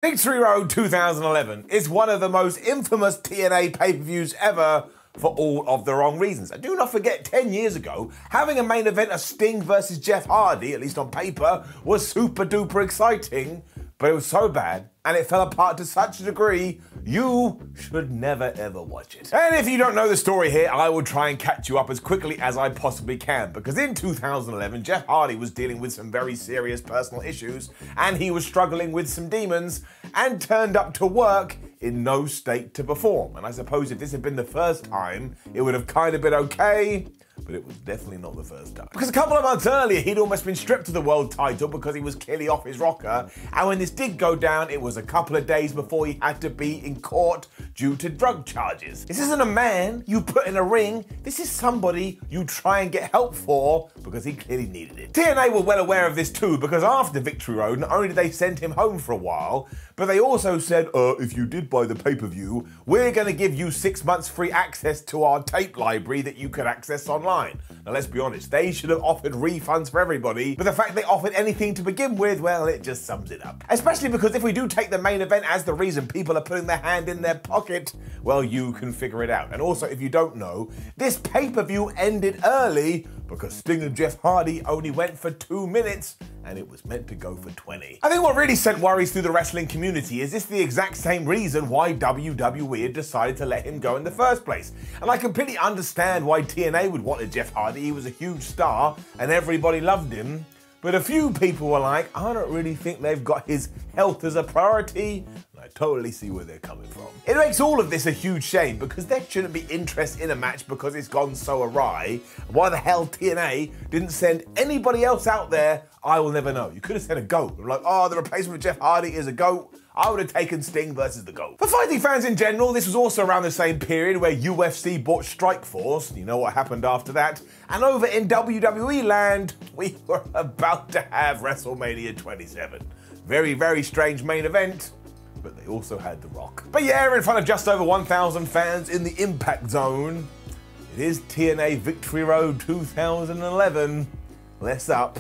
Victory Road 2011 is one of the most infamous TNA pay-per-views ever for all of the wrong reasons. And do not forget, 10 years ago, having a main event of Sting versus Jeff Hardy, at least on paper, was super duper exciting, but it was so bad and it fell apart to such a degree, you should never ever watch it. And if you don't know the story here, I will try and catch you up as quickly as I possibly can, because in 2011, Jeff Hardy was dealing with some very serious personal issues and he was struggling with some demons and turned up to work in no state to perform. And I suppose if this had been the first time, it would have kind of been okay, but it was definitely not the first time. Because a couple of months earlier, he'd almost been stripped of the world title because he was clearly off his rocker, and when this did go down, it was a couple of days before he had to be in court due to drug charges. This isn't a man you put in a ring, this is somebody you try and get help for because he clearly needed it. TNA were well aware of this too, because after Victory Road, not only did they send him home for a while, but they also said, if you did buy the pay-per-view, we're gonna give you 6 months free access to our tape library that you could access online. Now let's be honest, they should have offered refunds for everybody, but the fact they offered anything to begin with, well, it just sums it up. Especially because if we do take the main event as the reason people are putting their hand in their pocket, well, you can figure it out. And also, if you don't know, this pay-per-view ended early because Sting and Jeff Hardy only went for 2 minutes and it was meant to go for 20. I think what really sent worries through the wrestling community is this the exact same reason why WWE had decided to let him go in the first place. And I completely understand why TNA would want a Jeff Hardy. He was a huge star and everybody loved him. But a few people were like, I don't really think they've got his health as a priority. I totally see where they're coming from. It makes all of this a huge shame because there shouldn't be interest in a match because it's gone so awry. Why the hell TNA didn't send anybody else out there, I will never know. You could have sent a GOAT. Like, oh, the replacement of Jeff Hardy is a GOAT. I would have taken Sting versus the GOAT. For fighting fans in general, this was also around the same period where UFC bought Strikeforce. You know what happened after that. And over in WWE land, we were about to have WrestleMania 27. Very, very strange main event, but they also had The Rock. But yeah, in front of just over 1,000 fans in the Impact Zone, it is TNA Victory Road 2011. Let's up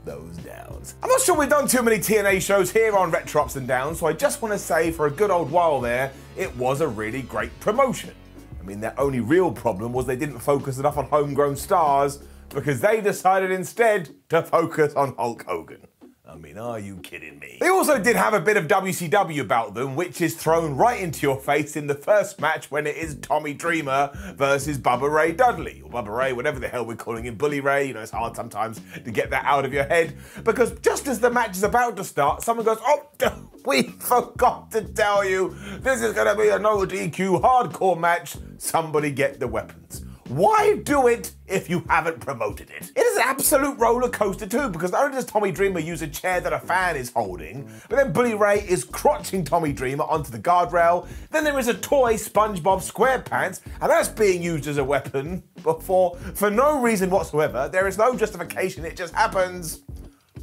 those downs. I'm not sure we've done too many TNA shows here on Retro Ups and Downs, so I just want to say for a good old while there, it was a really great promotion. I mean, their only real problem was they didn't focus enough on Homegrown Stars because they decided instead to focus on Hulk Hogan. I mean, are you kidding me? They also did have a bit of WCW about them, which is thrown right into your face in the first match when it is Tommy Dreamer versus Bubba Ray Dudley, or Bubba Ray, whatever the hell we're calling him, Bully Ray. You know, it's hard sometimes to get that out of your head, because just as the match is about to start, someone goes, oh, we forgot to tell you, this is gonna be a no DQ hardcore match. Somebody get the weapons. Why do it if you haven't promoted it? It is an absolute roller coaster too, because not only does Tommy Dreamer use a chair that a fan is holding, but then Bully Ray is crotching Tommy Dreamer onto the guardrail. Then there is a toy SpongeBob SquarePants, and that's being used as a weapon for no reason whatsoever. There is no justification, it just happens.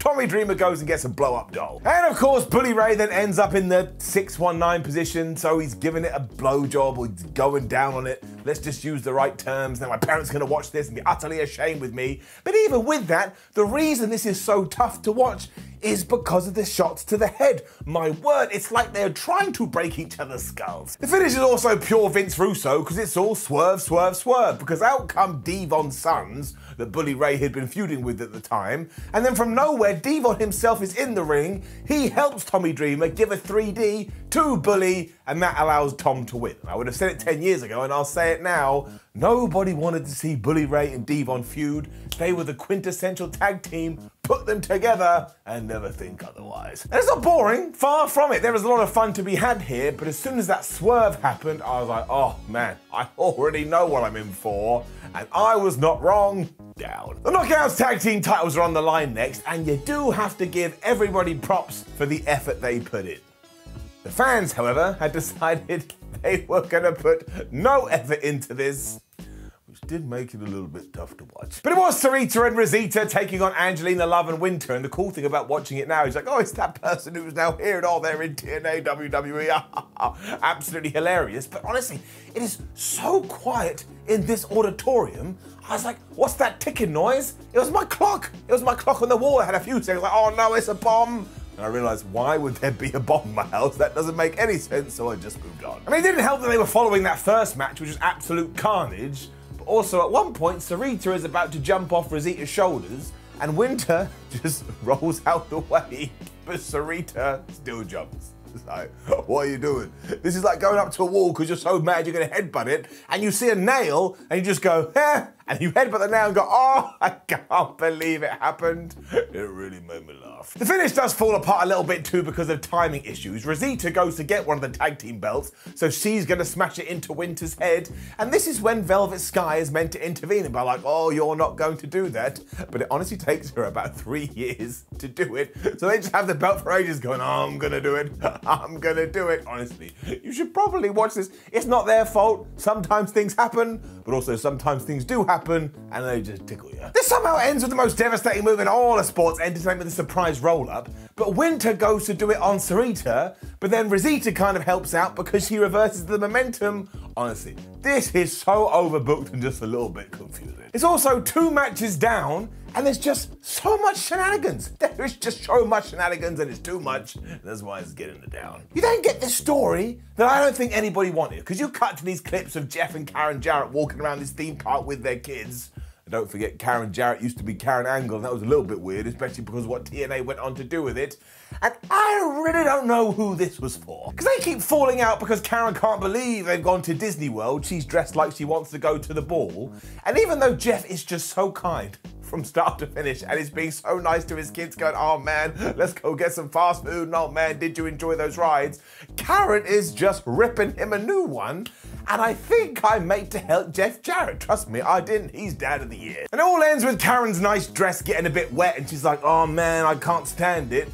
Tommy Dreamer goes and gets a blow-up doll. And of course, Bully Ray then ends up in the 619 position, so he's giving it a blowjob or he's going down on it. Let's just use the right terms. Now my parents are gonna watch this and be utterly ashamed with me. But even with that, the reason this is so tough to watch is because of the shots to the head. My word, it's like they're trying to break each other's skulls. The finish is also pure Vince Russo because it's all swerve, swerve, swerve, because out come Devon's sons that Bully Ray had been feuding with at the time, and then from nowhere, Devon himself is in the ring, he helps Tommy Dreamer give a 3D to Bully, and that allows Tom to win. I would have said it 10 years ago, and I'll say it now, nobody wanted to see Bully Ray and Devon feud. They were the quintessential tag team. Put them together and never think otherwise. And it's not boring, far from it. There was a lot of fun to be had here, but as soon as that swerve happened, I was like, oh man, I already know what I'm in for, and I was not wrong. Down. The Knockouts tag team titles are on the line next, and you do have to give everybody props for the effort they put in. The fans, however, had decided they were gonna put no effort into this, which did make it a little bit tough to watch. But it was Sarita and Rosita taking on Angelina Love and Winter, and the cool thing about watching it now is like, oh, it's that person who's now here and all they're in TNA, WWE, absolutely hilarious. But honestly, it is so quiet in this auditorium. I was like, what's that ticking noise? It was my clock. It was my clock on the wall. I had a few seconds like, oh no, it's a bomb. And I realised, why would there be a bomb in my house? That doesn't make any sense, so I just moved on. I mean, it didn't help that they were following that first match, which was absolute carnage. But also, at one point, Sarita is about to jump off Rosita's shoulders, and Winter just rolls out the way, but Sarita still jumps. It's like, what are you doing? This is like going up to a wall because you're so mad you're going to headbutt it, and you see a nail, and you just go, eh, and you headbutt the nail and go, oh, I can't believe it happened. It really made me laugh. The finish does fall apart a little bit too because of timing issues. Rosita goes to get one of the tag team belts, so she's going to smash it into Winter's head, and this is when Velvet Sky is meant to intervene and be like, oh, you're not going to do that. But it honestly takes her about 3 years to do it, so they just have the belt for ages going, oh, I'm going to do it. I'm going to do it. Honestly, you should probably watch this. It's not their fault. Sometimes things happen, but also sometimes things do happen and they just tickle you. This somehow ends with the most devastating move in all of sports entertainment, the surprise roll-up. But Winter goes to do it on Sarita, but then Rosita kind of helps out because she reverses the momentum. Honestly, this is so overbooked and just a little bit confusing. It's also 2 matches down, and there's just so much shenanigans. There is just so much shenanigans and it's too much. That's why it's getting it down. You then get this story that I don't think anybody wanted, because you cut to these clips of Jeff and Karen Jarrett walking around this theme park with their kids. And don't forget, Karen Jarrett used to be Karen Angle, and that was a little bit weird, especially because of what TNA went on to do with it. And I really don't know who this was for. Because they keep falling out because Karen can't believe they've gone to Disney World. She's dressed like she wants to go to the ball. And even though Jeff is just so kind from start to finish and is being so nice to his kids, going, oh man, let's go get some fast food. And oh man, did you enjoy those rides? Karen is just ripping him a new one. And I think I meant to help Jeff Jarrett. Trust me, I didn't. He's Dad of the Year. And it all ends with Karen's nice dress getting a bit wet and she's like, oh man, I can't stand it.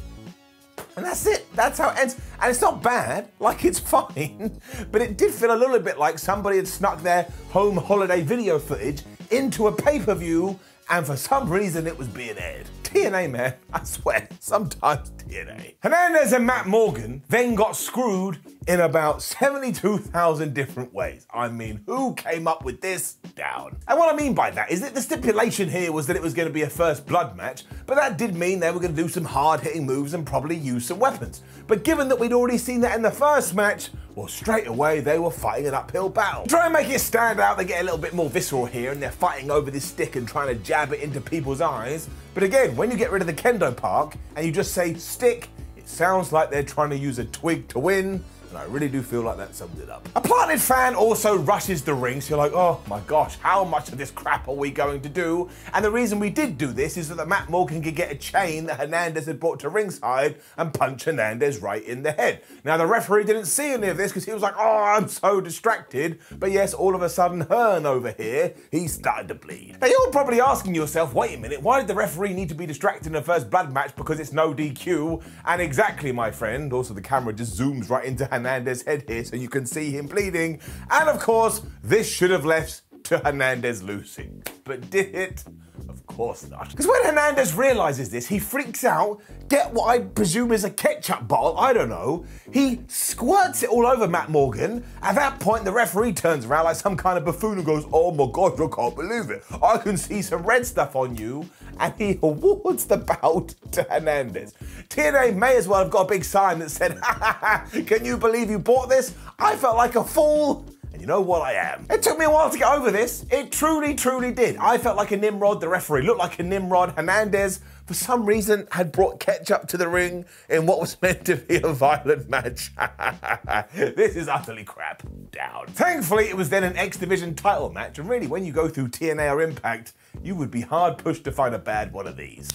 And that's it. That's how it ends. And it's not bad, like it's fine, but it did feel a little bit like somebody had snuck their home holiday video footage into a pay-per-view, and for some reason it was being aired. TNA, man, I swear, sometimes TNA. Hernandez and Matt Morgan then got screwed in about 72,000 different ways. I mean, who came up with this? Down. And what I mean by that is that the stipulation here was that it was going to be a first blood match, but that did mean they were going to do some hard-hitting moves and probably use some weapons. But given that we'd already seen that in the first match, well, straight away they were fighting an uphill battle. To try and make it stand out, they get a little bit more visceral here, and they're fighting over this stick and trying to jab it into people's eyes. But again, when you get rid of the kendo park and you just say stick, it sounds like they're trying to use a twig to win. And I really do feel like that sums it up. A planted fan also rushes the ring, so you're like, oh my gosh, how much of this crap are we going to do? And the reason we did do this is so that Matt Morgan could get a chain that Hernandez had brought to ringside and punch Hernandez right in the head. Now, the referee didn't see any of this because he was like, oh, I'm so distracted. But yes, all of a sudden, Hearn over here, he started to bleed. Now, you're probably asking yourself, wait a minute, why did the referee need to be distracted in the first blood match because it's no DQ? And exactly, my friend, also the camera just zooms right into Hernandez's head here so you can see him bleeding. And of course, this should have left to Hernandez losing. But did it? Of course not. Because when Hernandez realizes this, he freaks out, get what I presume is a ketchup bottle, I don't know. He squirts it all over Matt Morgan. At that point, the referee turns around like some kind of buffoon and goes, oh my gosh, I can't believe it. I can see some red stuff on you. And he awards the bout to Hernandez. TNA may as well have got a big sign that said, ha ha ha, can you believe you bought this? I felt like a fool. And you know what I am. It took me a while to get over this. It truly, truly did. I felt like a Nimrod. The referee looked like a Nimrod. Hernandez, for some reason, had brought ketchup to the ring in what was meant to be a violent match. This is utterly crap. Down. Thankfully, it was then an X Division title match. And really, when you go through TNA or Impact, you would be hard pushed to find a bad one of these.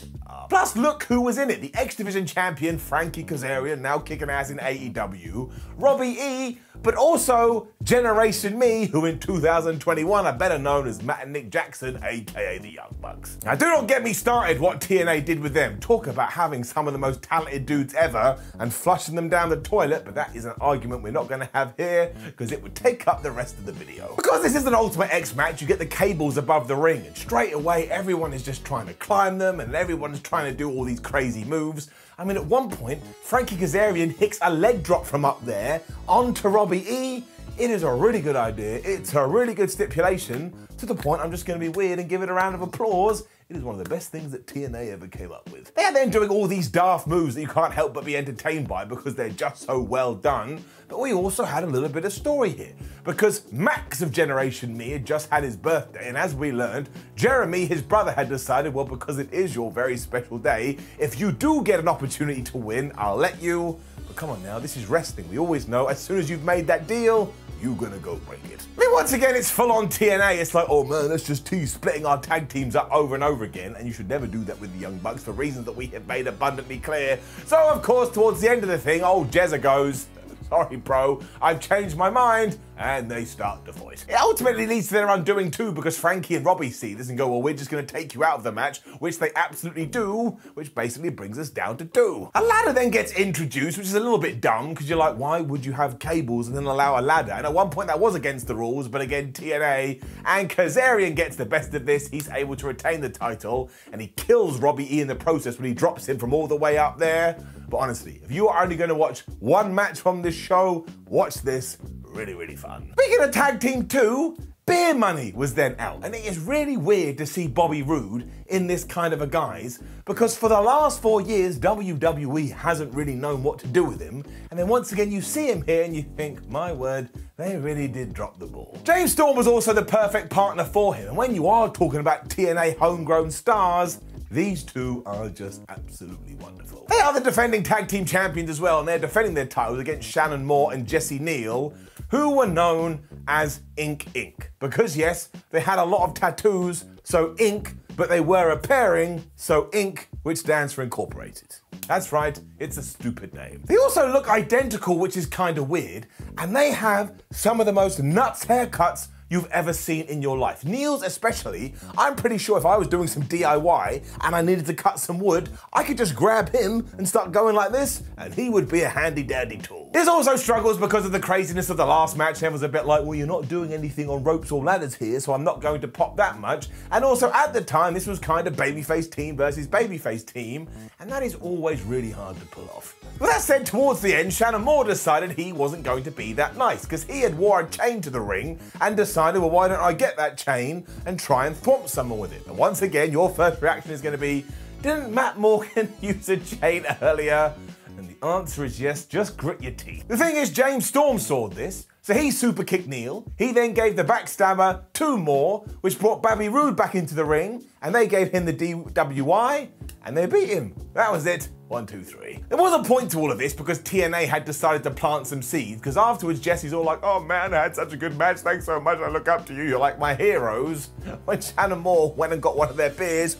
Plus, look who was in it. The X Division champion, Frankie Kazarian, now kicking ass in AEW. Robbie E, but also Generation Me, who in 2021 are better known as Matt and Nick Jackson, aka the Young Bucks. Now, do not get me started what TNA did with them. Talk about having some of the most talented dudes ever and flushing them down the toilet, but that is an argument we're not going to have here because it would take up the rest of the video. Because this is an Ultimate X match, you get the cables above the ring, and straight away everyone is just trying to climb them and everyone is trying to do all these crazy moves. I mean, at one point, Frankie Kazarian hits a leg drop from up there onto Robbie E. It is a really good idea. It's a really good stipulation, to the point I'm just going to be weird and give it a round of applause. It is one of the best things that TNA ever came up with. They are then doing all these daft moves that you can't help but be entertained by because they're just so well done. But we also had a little bit of story here, because Max of Generation Me had just had his birthday, and as we learned, Jeremy, his brother, had decided, well, because it is your very special day, if you do get an opportunity to win, I'll let you. But come on now, this is wrestling. We always know as soon as you've made that deal, you're gonna go break it. I mean, once again, it's full on TNA. It's like, oh man, let's just tease splitting our tag teams up over and over again. And you should never do that with the Young Bucks for reasons that we have made abundantly clear. So, of course, towards the end of the thing, old Jezza goes, sorry, bro, I've changed my mind, and they start to fight. It ultimately leads to their undoing too, because Frankie and Robbie see this and go, well, we're just going to take you out of the match, which they absolutely do, which basically brings us down to 2. A ladder then gets introduced, which is a little bit dumb, because you're like, why would you have cables and then allow a ladder? And at one point that was against the rules, but again, TNA, and Kazarian gets the best of this. He's able to retain the title, and he kills Robbie E in the process when he drops him from all the way up there. But honestly, if you are only going to watch one match from this show, watch this. Really, really fun. Speaking of Tag Team 2, Beer Money was then out. And it is really weird to see Bobby Roode in this kind of a guise, because for the last 4 years, WWE hasn't really known what to do with him. And then once again, you see him here and you think, my word, they really did drop the ball. James Storm was also the perfect partner for him. And when you are talking about TNA Homegrown Stars, these two are just absolutely wonderful. They are the defending tag team champions as well, and they're defending their titles against Shannon Moore and Jesse Neal, who were known as Ink Inc. Because yes, they had a lot of tattoos, so Ink, but they were a pairing, so Inc., which stands for Incorporated. That's right, it's a stupid name. They also look identical, which is kind of weird, and they have some of the most nuts haircuts you've ever seen in your life. Neil's especially, I'm pretty sure if I was doing some DIY and I needed to cut some wood, I could just grab him and start going like this, and he would be a handy dandy tool. There's also struggles because of the craziness of the last match. Everyone's a bit like, well, you're not doing anything on ropes or ladders here, so I'm not going to pop that much. And also at the time, this was kind of babyface team versus babyface team, and that is always really hard to pull off. With that said, towards the end, Shannon Moore decided he wasn't going to be that nice, because he had wore a chain to the ring and decided, well, why don't I get that chain and try and thwomp someone with it? And once again, your first reaction is going to be, didn't Matt Morgan use a chain earlier? And the answer is yes, just grit your teeth. The thing is, James Storm saw this, so he super kicked Neil. He then gave the backstabber 2 more, which brought Bobby Roode back into the ring, and they gave him the DWI, and they beat him. That was it. 1, 2, 3. There was a point to all of this because TNA had decided to plant some seeds, because afterwards Jesse's all like, oh man, I had such a good match, thanks so much, I look up to you, you're like my heroes. When Shannon Moore went and got one of their beers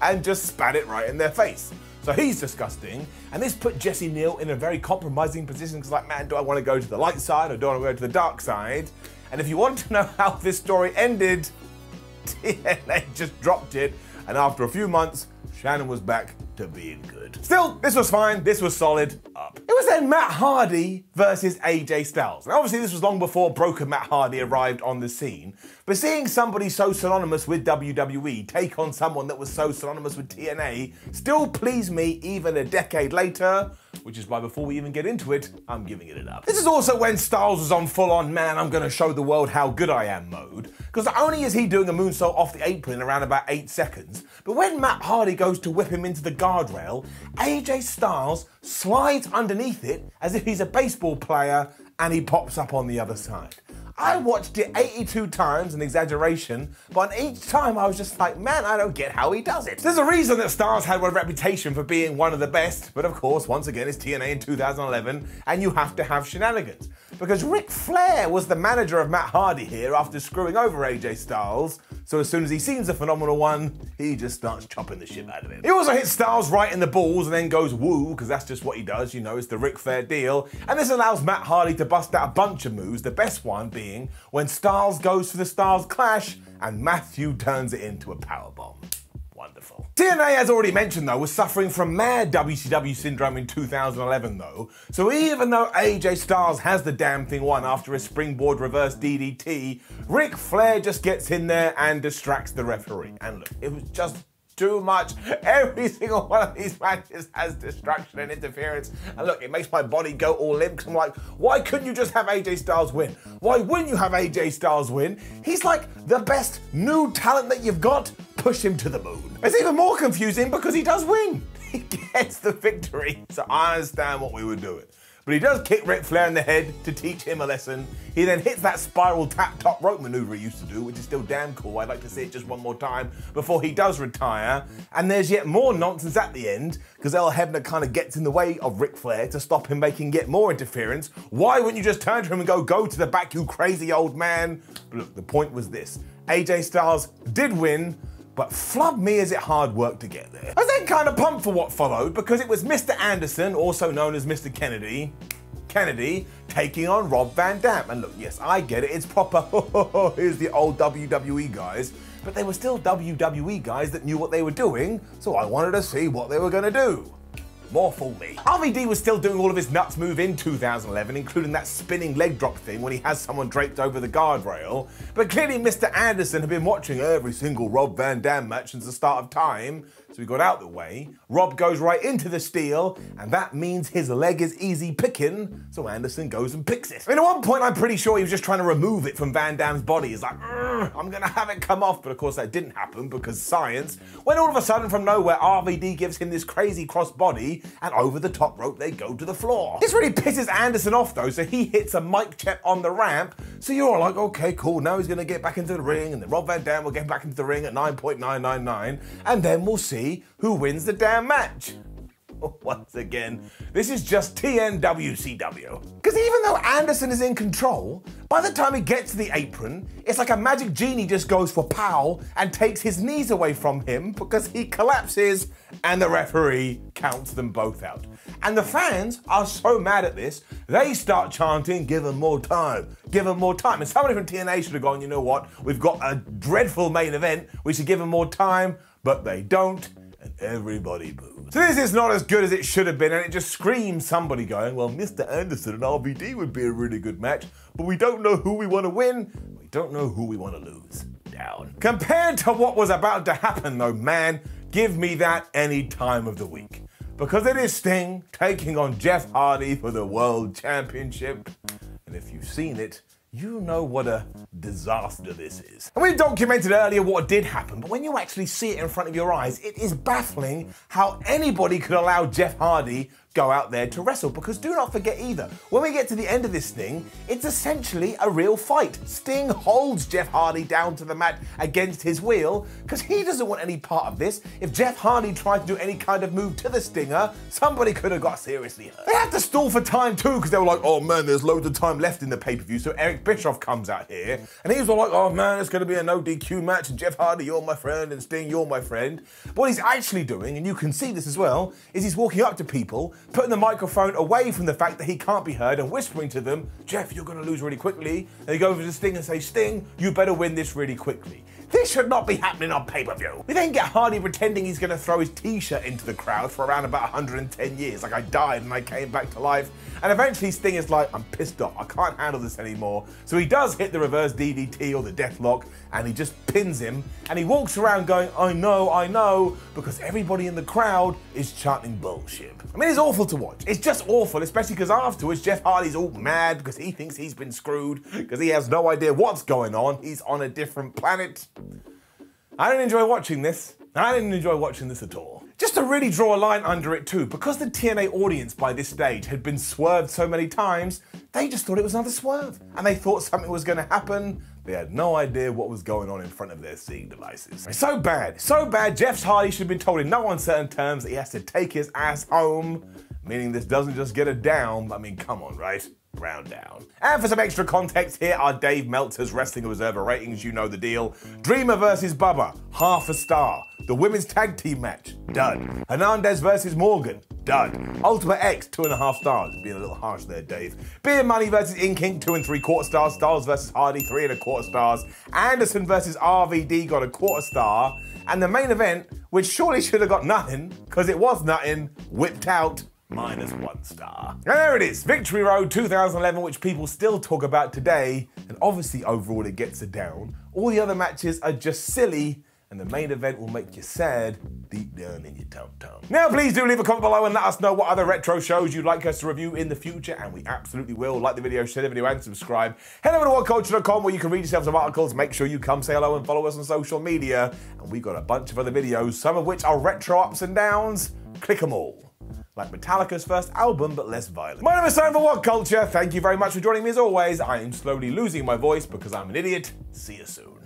and just spat it right in their face. So he's disgusting, and this put Jesse Neal in a very compromising position, because like, man, do I want to go to the light side or do I want to go to the dark side? And if you want to know how this story ended, TNA just dropped it, and after a few months, Shannon was back to being good. Still, this was fine, this was solid, up. It was then Matt Hardy versus AJ Styles. Now obviously this was long before broken Matt Hardy arrived on the scene, but seeing somebody so synonymous with WWE take on someone that was so synonymous with TNA still pleased me even a decade later, which is why before we even get into it, I'm giving it up. This is also when Styles was on full-on, man, I'm gonna show the world how good I am mode, because not only is he doing a moonsault off the apron in around about 8 seconds, but when Matt Hardy goes to whip him into the guardrail, AJ Styles slides underneath it as if he's a baseball player, and he pops up on the other side. I watched it 82 times, an exaggeration, but each time I was just like, man, I don't get how he does it. There's a reason that Styles had a reputation for being one of the best, but of course, once again, it's TNA in 2011, and you have to have shenanigans. Because Ric Flair was the manager of Matt Hardy here after screwing over AJ Styles, so as soon as he sees a phenomenal one, he just starts chopping the shit out of him. He also hits Styles right in the balls and then goes woo, because that's just what he does, you know, it's the Ric Flair deal, and this allows Matt Hardy to bust out a bunch of moves, the best one being when Styles goes for the Styles Clash and Matthew turns it into a powerbomb. Wonderful. TNA, as already mentioned though, was suffering from mad WCW syndrome in 2011 though, so even though AJ Styles has the damn thing won after a springboard reverse DDT, Ric Flair just gets in there and distracts the referee. And look, it was just too much. Every single one of these matches has distraction and interference. And look, it makes my body go all limp, because I'm like, why couldn't you just have AJ Styles win? Why wouldn't you have AJ Styles win? He's like the best new talent that you've got, push him to the moon. It's even more confusing because he does win. He gets the victory, so I understand what we were doing. But he does kick Ric Flair in the head to teach him a lesson. He then hits that spiral tap top rope maneuver he used to do, which is still damn cool. I'd like to see it just one more time before he does retire. And there's yet more nonsense at the end, because Earl Hebner kind of gets in the way of Ric Flair to stop him making yet more interference. Why wouldn't you just turn to him and go to the back, you crazy old man? But look, the point was this. AJ Styles did win, but flub me is it hard work to get there. I was then kind of pumped for what followed because it was Mr. Anderson, also known as Mr. Kennedy, taking on Rob Van Dam. And look, yes, I get it, it's proper, here's the old WWE guys, but they were still WWE guys that knew what they were doing, so I wanted to see what they were gonna do. More fool me. RVD was still doing all of his nuts move in 2011, including that spinning leg drop thing when he has someone draped over the guardrail. But clearly Mr. Anderson had been watching every single Rob Van Dam match since the start of time, so he got out the way. Rob goes right into the steel, and that means his leg is easy picking, so Anderson goes and picks it. I mean, at one point I'm pretty sure he was just trying to remove it from Van Dam's body. He's like, I'm gonna have it come off, but of course that didn't happen because science, when all of a sudden from nowhere RVD gives him this crazy cross body, and over the top rope they go to the floor. This really pisses Anderson off though, so he hits a mic check on the ramp, so you're all like, okay, cool, now he's gonna get back into the ring, and then Rob Van Dam will get back into the ring at 9.999, and then we'll see who wins the damn match. Once again, this is just TNWCW. Because even though Anderson is in control, by the time he gets to the apron, it's like a magic genie just goes for pow and takes his knees away from him because he collapses and the referee counts them both out. And the fans are so mad at this, they start chanting, give him more time, give him more time. And somebody from TNA should have gone, you know what, we've got a dreadful main event, we should give him more time, but they don't. And everybody boos. So this is not as good as it should have been, and it just screams somebody going, well, Mr. Anderson and RVD would be a really good match, but we don't know who we want to win, we don't know who we want to lose. Down. Compared to what was about to happen though, man, give me that any time of the week. Because it is Sting taking on Jeff Hardy for the World Championship, and if you've seen it, you know what a disaster this is. And we documented earlier what did happen, but when you actually see it in front of your eyes, it is baffling how anybody could allow Jeff Hardy go out there to wrestle, because do not forget either, when we get to the end of this thing, it's essentially a real fight. Sting holds Jeff Hardy down to the mat against his will, because he doesn't want any part of this. If Jeff Hardy tried to do any kind of move to the Stinger, somebody could have got seriously hurt. They had to stall for time too, because they were like, oh man, there's loads of time left in the pay-per-view, so Eric Bischoff comes out here, and he's all like, oh man, it's gonna be a no DQ match, and Jeff Hardy, you're my friend, and Sting, you're my friend. But what he's actually doing, and you can see this as well, is he's walking up to people, putting the microphone away from the fact that he can't be heard and whispering to them, Jeff, you're gonna lose really quickly. And he goes over to Sting and say, Sting, you better win this really quickly. This should not be happening on pay-per-view. We then get Hardy pretending he's gonna throw his t-shirt into the crowd for around about 110 years, like I died and I came back to life. And eventually Sting is like, I'm pissed off, I can't handle this anymore. So he does hit the reverse DDT or the deathlock, and he just pins him, and he walks around going, I know, because everybody in the crowd is chanting bullshit. I mean, it's awful to watch. It's just awful, especially because afterwards Jeff Hardy's all mad because he thinks he's been screwed, because he has no idea what's going on. He's on a different planet. I didn't enjoy watching this. I didn't enjoy watching this at all. Just to really draw a line under it too, because the TNA audience by this stage had been swerved so many times, they just thought it was another swerve. And they thought something was gonna happen. They had no idea what was going on in front of their seeing devices. It's so bad, Jeff Hardy should have been told in no uncertain terms that he has to take his ass home, meaning this doesn't just get a down, I mean, come on, right? Round down. And for some extra context, here are Dave Meltzer's Wrestling Observer ratings, you know the deal. Dreamer versus Bubba, half a star. The women's tag team match, dud. Hernandez versus Morgan, dud. Ultimate X, 2.5 stars. Being a little harsh there, Dave. Beer Money versus Inking, 2 3/4 stars. Styles versus Hardy, 3 1/4 stars. Anderson versus RVD got 1/4 star. And the main event, which surely should have got nothing, because it was nothing, whipped out, -1 star. And there it is, Victory Road 2011, which people still talk about today, and obviously overall it gets a down. All the other matches are just silly and the main event will make you sad deep down in your tum-tum. Now, please do leave a comment below and let us know what other retro shows you'd like us to review in the future, and we absolutely will. Like the video, share the video, and subscribe. Head over to WhatCulture.com where you can read yourself some articles. Make sure you come say hello and follow us on social media. And we've got a bunch of other videos, some of which are retro ups and downs. Click them all. Like Metallica's first album, but less violent. My name is Simon for WhatCulture. Thank you very much for joining me as always. I am slowly losing my voice because I'm an idiot. See you soon.